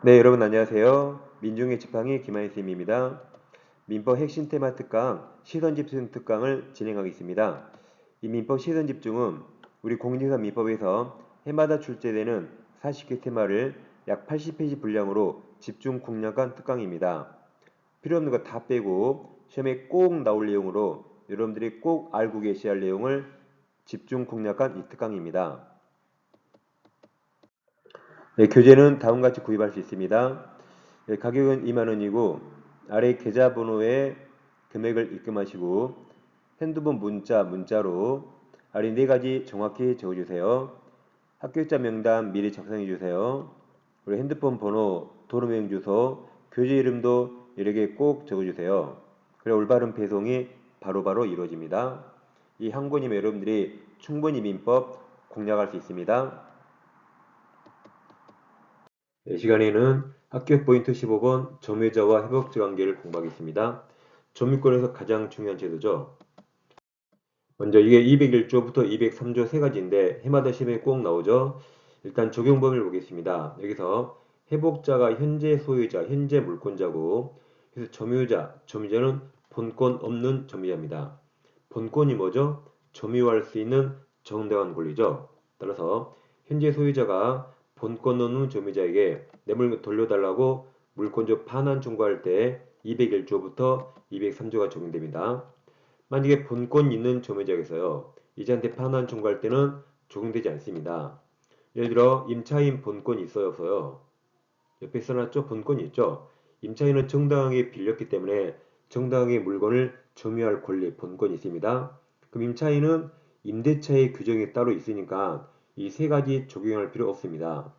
네, 여러분 안녕하세요. 민중의 지팡이 김한희 쌤입니다. 민법 핵심 테마 특강 시선 집중 특강을 진행하겠습니다. 이 민법 시선 집중은 우리 공인중개사 민법에서 해마다 출제되는 40개 테마를 약 80페이지 분량으로 집중 공략한 특강입니다. 필요 없는 거 다 빼고 시험에 꼭 나올 내용으로 여러분들이 꼭 알고 계셔야 할 내용을 집중 공략한 이 특강입니다. 네, 교재는 다음과 같이 구입할 수 있습니다. 네, 가격은 2만원이고 아래 계좌번호에 금액을 입금하시고 핸드폰 문자로 아래 4가지 정확히 적어주세요. 합격자 명단 미리 작성해주세요. 그리고 핸드폰 번호, 도로명 주소, 교재 이름도 여러 개 꼭 적어주세요. 그래 올바른 배송이 바로바로 이루어집니다. 이 한 권이면 여러분들이 충분히 민법 공략할 수 있습니다. 이 시간에는 합격 포인트 15번 점유자와 회복자 관계를 공부하겠습니다. 점유권에서 가장 중요한 제도죠. 먼저 이게 201조부터 203조 세 가지인데 해마다 시험에 꼭 나오죠. 일단 적용 범위를 보겠습니다. 여기서 회복자가 현재 소유자, 현재 물권자고 그래서 점유자는 본권 없는 점유자입니다. 본권이 뭐죠? 점유할 수 있는 정당한 권리죠. 따라서 현재 소유자가 본권 없는 점유자에게 내 물건 돌려달라고 물권적 반환 청구할 때 201조부터 203조가 적용됩니다. 만약에 본권 있는 점유자에서요. 이자한테 반환 청구할 때는 적용되지 않습니다. 예를 들어 임차인 본권이 있어서요. 옆에 써놨죠? 본권이 있죠? 임차인은 정당하게 빌렸기 때문에 정당하게 물건을 점유할 권리, 본권이 있습니다. 그럼 임차인은 임대차의 규정이 따로 있으니까 이 세 가지 적용할 필요 없습니다.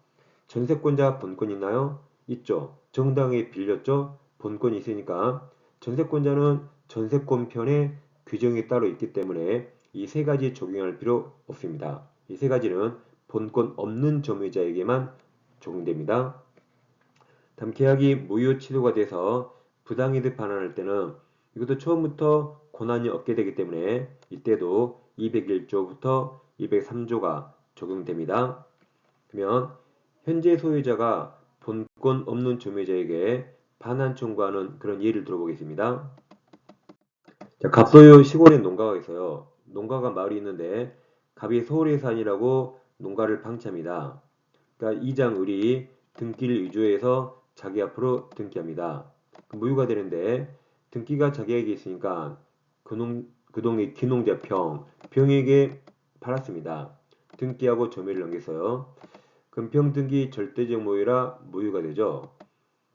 전세권자 본권 있나요? 있죠. 정당하게 빌렸죠? 본권이 있으니까 전세권자는 전세권편에 규정이 따로 있기 때문에 이 세 가지 적용할 필요 없습니다. 이 세 가지는 본권 없는 점유자에게만 적용됩니다. 다음 계약이 무효 취소가 돼서 부당이득 반환할 때는 이것도 처음부터 권한이 없게 되기 때문에 이때도 201조부터 203조가 적용됩니다. 그러면 현재 소유자가 본권 없는 점유자에게 반환 청구하는 그런 예를 들어보겠습니다. 자, 갑소유 시골에 농가가 있어요. 농가가 마을이 있는데 갑이 서울에 사니라고 농가를 방치합니다. 그러니까 이장을이 등기를 위조해서 자기 앞으로 등기합니다. 무효가 되는데 등기가 자기에게 있으니까 그 동의 기농자 병에게 팔았습니다. 등기하고 점유를 넘겼어요. 그럼 병 등기 절대적 모유라 무효가 되죠.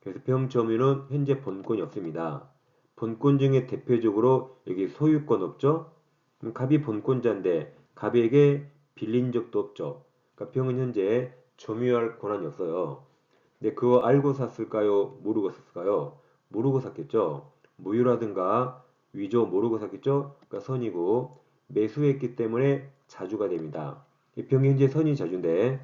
그래서 병 점유는 현재 본권이 없습니다. 본권 중에 대표적으로 여기 소유권 없죠? 그럼 갑이 본권자인데 갑에게 빌린 적도 없죠. 그러니까 병은 현재 점유할 권한이 없어요. 근데 그거 알고 샀을까요? 모르고 샀을까요? 모르고 샀겠죠. 무효라든가 위조 모르고 샀겠죠. 그러니까 선이고 매수했기 때문에 자주가 됩니다. 병이 현재 선이 자주인데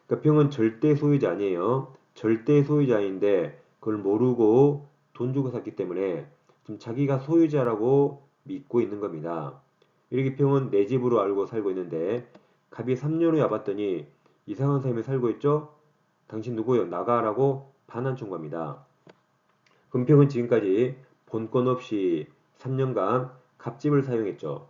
그러니까 병은 절대 소유자 아니에요. 절대 소유자인데 그걸 모르고 돈 주고 샀기 때문에 지금 자기가 소유자라고 믿고 있는 겁니다. 이렇게 병은 내 집으로 알고 살고 있는데 갑이 3년 후에 와봤더니 이상한 삶을 살고 있죠? 당신 누구요? 나가라고 반환 청구합니다. 금평은 지금까지 본권 없이 3년간 갑집을 사용했죠.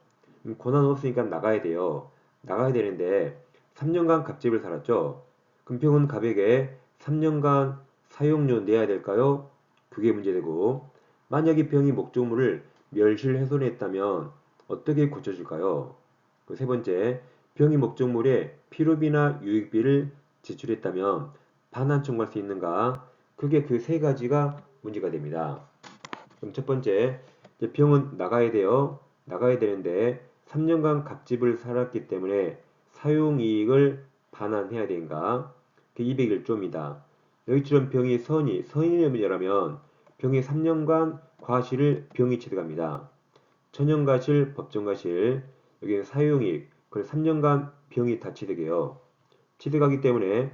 권한 없으니까 나가야 돼요. 나가야 되는데 3년간 갑집을 살았죠. 금평은 갑에게 3년간 사용료 내야 될까요? 그게 문제되고 만약에 병이 목적물을 멸실훼손했다면 어떻게 고쳐줄까요? 그 세 번째, 병이 목적물에 필요비나 유익비를 지출했다면 반환 청구할 수 있는가? 그게 그 세 가지가 문제가 됩니다. 그럼 첫 번째, 병은 나가야 돼요. 나가야 되는데 3년간 갑집을 살았기 때문에 사용이익을 반환해야 되는가? 그 201조입니다. 여기처럼 병이 선이라면 병이 3년간 과실을 병이 취득합니다. 천연과실, 법정과실, 여기는 사용이익, 그걸 3년간 병이 다 취득해요. 취득하기 때문에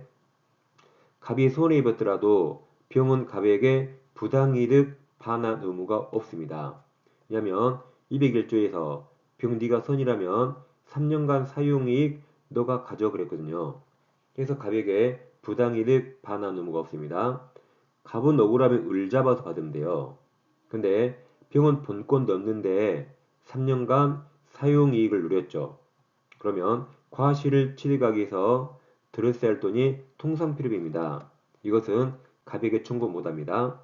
갑이 손해 입었더라도 병은 갑에게 부당이득 반환 의무가 없습니다. 왜냐하면 201조에서 병 네가 선이라면 3년간 사용이익 너가 가져 그랬거든요. 그래서 갑에게 부당이득 반환 의무가 없습니다. 갑은 억울하면 을 잡아서 받으면 돼요. 근데 병은 본권 넘는데 3년간 사용이익을 누렸죠. 그러면 과실을 취득하기 위해서 들었어야 할 돈이 통상필요비입니다. 이것은 갑에게 청구 못합니다.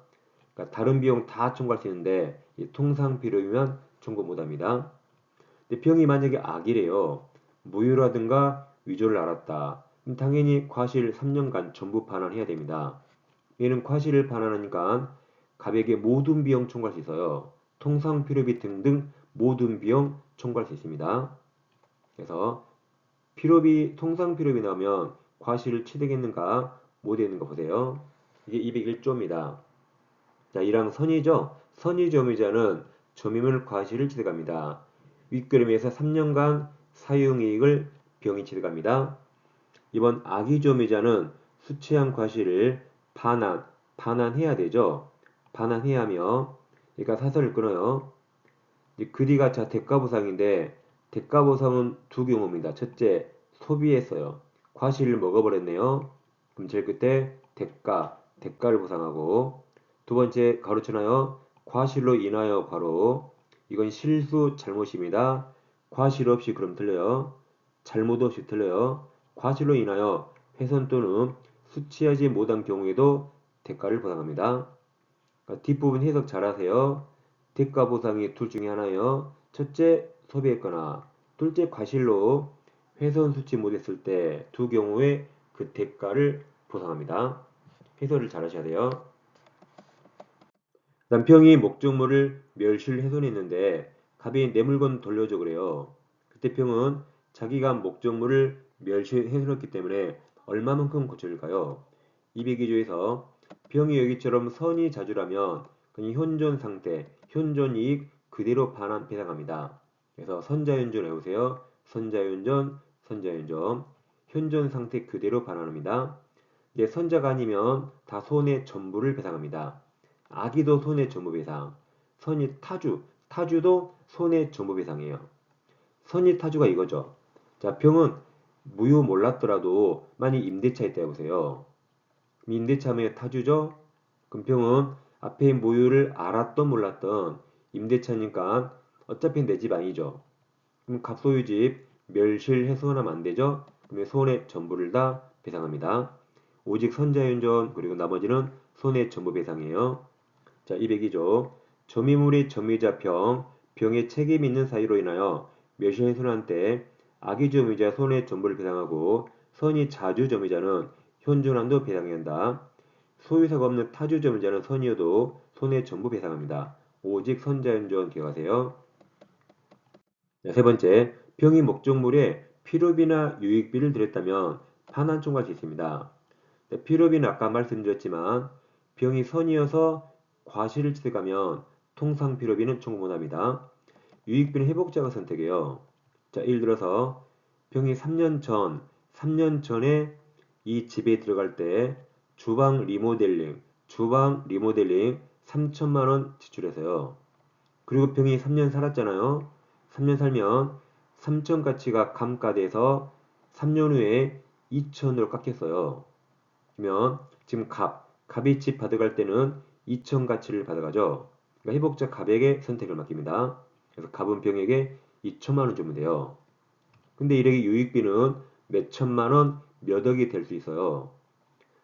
그러니까 다른 비용 다 청구할 수 있는데 통상필요비면 청구 못합니다. 근데 병이 만약에 악이래요. 무효라든가 위조를 알았다. 그럼 당연히 과실 3년간 전부 반환해야 됩니다. 얘는 과실을 반환하니까 갑에게 모든 비용 청구할 수 있어요. 통상필요비 등등 모든 비용 청구할 수 있습니다. 그래서 통상필요비 나오면 과실을 취득했는가 못했는가 보세요. 이게 201조입니다. 자, 이랑 선의죠. 선의점유자는 점유물 과실을 취득합니다. 윗그림에서 3년간 사용이익을 병이 취득합니다. 이번 악의점유자는 수취한 과실을 반환해야 되죠. 반환해야 하며, 그러니까 사설을 끊어요. 그 뒤가 자 대가보상인데, 대가보상은 두 경우입니다. 첫째, 소비했어요. 과실을 먹어버렸네요. 그럼 제일 끝에 대가를 보상하고, 두 번째 가로쳐놔요. 과실로 인하여 과로. 이건 실수 잘못입니다. 과실 없이 그럼 틀려요. 잘못 없이 틀려요. 과실로 인하여 훼손 또는 수취하지 못한 경우에도 대가를 보상합니다. 그러니까 뒷부분 해석 잘하세요. 대가 보상이 둘 중에 하나예요. 첫째, 소비했거나 둘째, 과실로 훼손 수취 못했을 때 두 경우에 그 대가를 보상합니다. 해설을 잘하셔야 돼요. 남편이 목적물을 멸실훼손했는데 갑이 내 물건 돌려줘 그래요. 그때 병은 자기가 목적물을 멸실훼손했기 때문에 얼마만큼 고쳐줄까요? 202조에서 병이 여기처럼 선이 자주라면 그냥 현존 상태, 현존 이익 그대로 반환 배상합니다. 그래서 선자연존 해보세요. 선자연존, 선자연존. 현존 상태 그대로 반환합니다. 이제 선자가 아니면 다 손해 전부를 배상합니다. 아기도 손해 전부 배상. 선의 타주도 손해 전부 배상이에요. 선의 타주가 이거죠. 자, 병은 무효 몰랐더라도 만약 임대차 있다 해보세요. 임대차면 타주죠. 그럼 병은 앞에 무효를 알았던 몰랐던 임대차니까 어차피 내 집 아니죠. 그럼 갑소유집 멸실훼손하면 안 되죠. 그러면 손해 전부를 다 배상합니다. 오직 선자연전 그리고 나머지는 손해 전부 배상이에요. 자, 202조. 점유물이 점유자 병의 책임 있는 사유로 인하여 멸실훼손한 때 악의 점유자 손해 전부를 배상하고 선의 자주 점유자는 현존한도 배상해야 한다. 소유사가 없는 타주 점유자는 선이어도 손해 전부 배상합니다. 오직 선자연전 기억하세요. 자, 세 번째, 병이 목적물에 필요비나 유익비를 들였다면 반환 청구할 수 있습니다. 필요비는 아까 말씀드렸지만 병이 선이어서 과실을 취득하면 통상 필요비는 청구 못합니다. 유익비는 회복자가 선택해요. 자, 예를 들어서 병이 3년 전에 이 집에 들어갈 때 주방 리모델링 3천만 원 지출해서요. 그리고 병이 3년 살았잖아요. 3년 살면 3천 가치가 감가돼서 3년 후에 2천으로 깎였어요. 그러면 지금 갑이 집 받아갈 때는 2천 가치를 받아가죠. 그러니까 회복자 갑에게 선택을 맡깁니다. 그래서 갑은 병에게 2천만 원 주면 돼요. 근데 이렇게 유익비는 몇 천만 원, 몇 억이 될 수 있어요.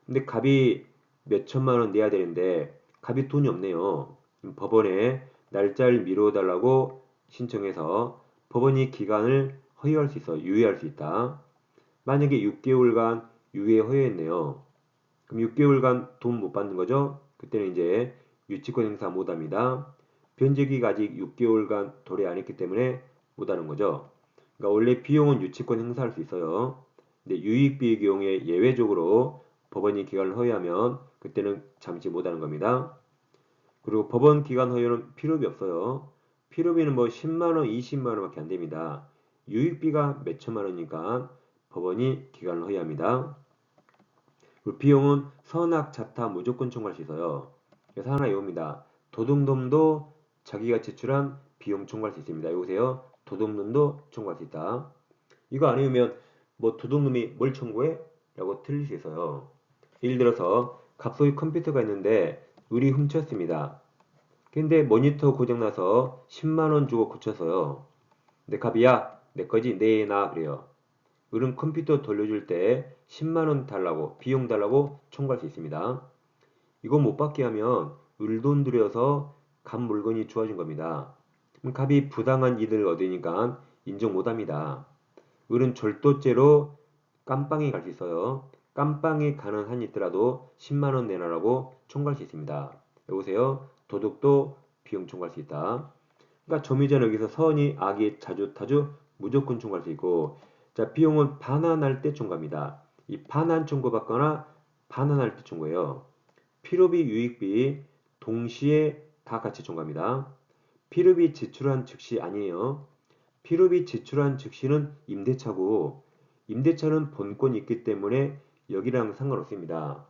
근데 갑이 몇 천만 원 내야 되는데 갑이 돈이 없네요. 법원에 날짜를 미뤄달라고 신청해서 법원이 기간을 허용할 수 있어, 유예할 수 있다. 만약에 6개월간 유예 허용했네요. 그럼 6개월간 돈 못 받는 거죠? 그때는 이제 유치권 행사 못 합니다. 변제기가 아직 6개월간 도래 안 했기 때문에 못 하는 거죠. 그러니까 원래 비용은 유치권 행사할 수 있어요. 근데 유익비의 경우에 예외적으로 법원이 기간을 허용하면 그때는 잠시 못 하는 겁니다. 그리고 법원 기간 허용은 필요비 없어요. 필요비는 뭐 10만원, 20만원 밖에 안 됩니다. 유익비가 몇 천만 원이니까 법원이 기간을 허용합니다. 비용은 선악, 자타 무조건 청구할 수 있어요. 그래서 하나 외웁니다. 도둑놈도 자기가 지출한 비용 청구할 수 있습니다. 여보세요. 도둑놈도 청구할 수 있다. 이거 안 외우면 뭐 도둑놈이 뭘 청구해? 라고 틀릴 수 있어요. 예를 들어서 갑소의 컴퓨터가 있는데 을이 훔쳤습니다. 근데 모니터 고장나서 10만원 주고 고쳐서요. 근데 갑이 야, 내 거지 내놔 그래요. 을은 컴퓨터 돌려줄 때 10만원 달라고 비용 달라고 청구할 수 있습니다. 이거 못 받게 하면 을 돈 들여서 갑 물건이 좋아진 겁니다. 그럼 갑이 부당한 이득을 얻으니까 인정 못합니다. 을은 절도죄로 깜빵에 갈 수 있어요. 깜빵에 가는 한이 있더라도 10만원 내놔라고 청구할 수 있습니다. 여보세요? 도둑도 비용 청구할 수 있다. 그러니까 점유자는 여기서 선의, 악의, 자주, 타주 무조건 청구할 수 있고, 자, 비용은 반환할 때 청구합니다. 이 반환 청구받거나 반환할 때 청구해요. 필요비, 유익비 동시에 다 같이 청구합니다. 필요비 지출한 즉시 아니에요. 필요비 지출한 즉시는 임대차고, 임대차는 본권이 있기 때문에 여기랑 상관없습니다.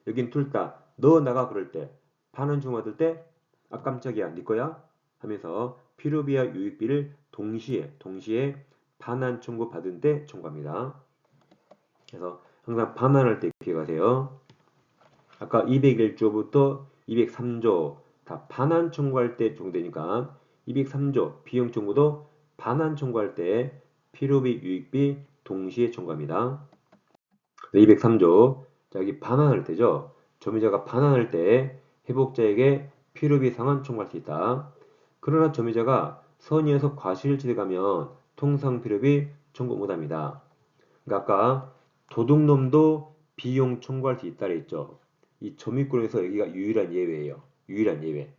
여긴 둘 다 너 나가 그럴 때, 반환 청구받을 때, 아 깜짝이야 네 거야 하면서 필요비와 유익비를 동시에 반환 청구 받은 때 청구합니다. 그래서 항상 반환할 때 기억하세요. 아까 201조부터 203조 다 반환 청구할 때 청구되니까 203조 비용 청구도 반환 청구할 때 필요비, 유익비 동시에 청구합니다. 203조 자, 여기 반환할 때죠. 점유자가 반환할 때 회복자에게 필요비 상환 청구할 수 있다. 그러나 점유자가 선의에서 과실을 가면 통상 필요비 청구 못합니다. 그러니까 아까 도둑놈도 비용 청구할 수 있다 그랬죠. 이 점유권에서 여기가 유일한 예외예요. 유일한 예외.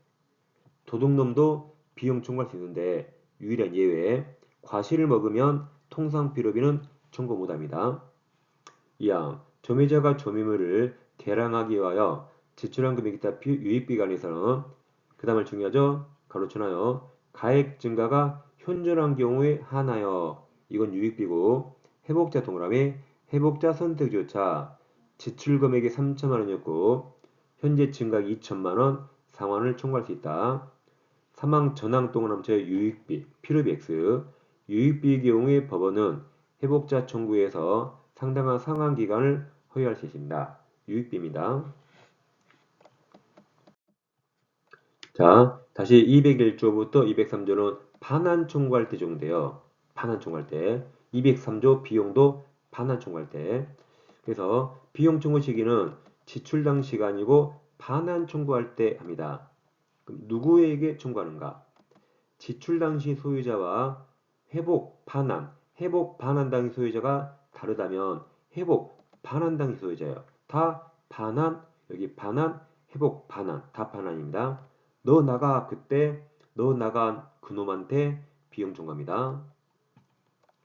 도둑놈도 비용 청구할 수 있는데 유일한 예외. 과실을 먹으면 통상 필요비는 청구 못합니다. 이항 점유자가 점유물을 개량하기 위하여 지출한 금액 기타 유익비 관해서는 그 다음을 중요하죠. 가로쳐놔요. 가액 증가가 현존한 경우에 하나여 이건 유익비고 회복자 동그라미 회복자 선택조차 지출 금액이 3천만 원이었고 현재 증가액 2천만 원 상환을 청구할 수 있다. 사망 전항 동그라미 유익비 필요비 X 유익비의 경우에 법원은 회복자 청구에서 상당한 상환 기간을 허용할 수 있습니다. 유익비입니다. 자, 다시 201조부터 203조는 반환 청구할 때 적용돼요. 반환 청구할 때. 203조 비용도 반환 청구할 때. 그래서 비용 청구 시기는 지출 당시가 아니고 반환 청구할 때 합니다. 그럼 누구에게 청구하는가? 지출 당시 소유자와 회복 반환 당시 소유자가 다르다면 회복 반환 당시 소유자예요. 다 반환, 여기 반환, 회복 반환, 다 반환입니다. 너 나가 그때 너 나간 그놈한테 비용 청구합니다.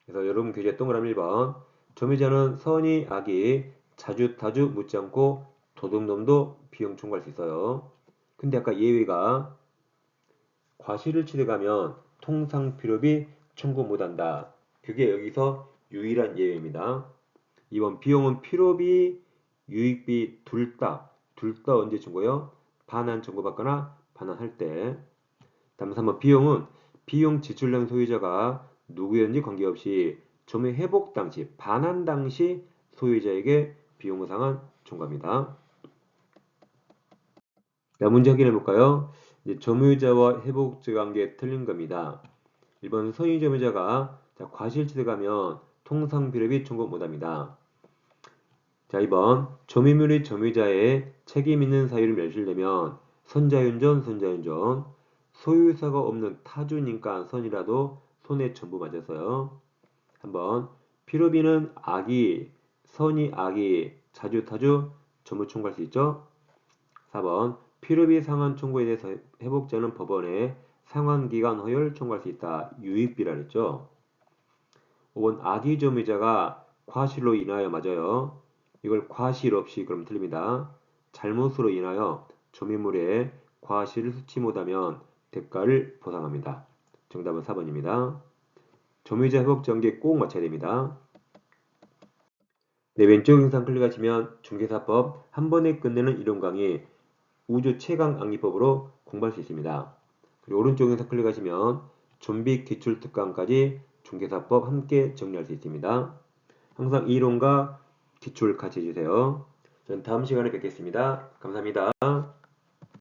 그래서 여러분 교재 동그라미 1번 점유자는 선의 악의 자주 타주 묻지 않고 도둑놈도 비용 청구할 수 있어요. 근데 아까 예외가 과실을 취득하면 통상 필요비 청구 못한다. 그게 여기서 유일한 예외입니다. 이번 비용은 필요비, 유익비 둘 다 언제 청구해요? 반환 청구받거나 반환할 때. 다음 3번 비용은 비용 지출량 소유자가 누구였는지 관계없이 점유 회복 당시, 반환 당시 소유자에게 비용 상환 청구합니다. 자, 문제 확인해 볼까요? 점유자와 회복자 관계 틀린 겁니다. 1번 선의 점유자가 과실 취득하면 통상 필요비 청구 못합니다. 자, 2번 점유물이 점유자의 책임 있는 사유를 멸실되면 선자윤전, 소유사가 없는 타주니까 선이라도 손에 전부 맞았어요. 한번 필요비는 악이, 선이 악이, 자주 타주 전부 청구할 수 있죠. 4번 필요비 상환 청구에 대해서 회복자는 법원에 상환기간 허용을 청구할 수 있다. 유익비라 그랬죠. 5번 악의 점유자가 과실로 인하여 맞아요. 이걸 과실 없이 그럼 틀립니다. 잘못으로 인하여 점유물에 과실을 수치 못하면 대가를 보상합니다. 정답은 4번입니다. 점유자 회복 전개 꼭 맞춰야 됩니다. 네, 왼쪽 영상 클릭하시면 중개사법 한 번에 끝내는 이론 강의 우주 최강 암기법으로 공부할 수 있습니다. 그리고 오른쪽 영상 클릭하시면 좀비 기출 특강까지 중개사법 함께 정리할 수 있습니다. 항상 이론과 기출 같이 해주세요. 전 다음 시간에 뵙겠습니다. 감사합니다.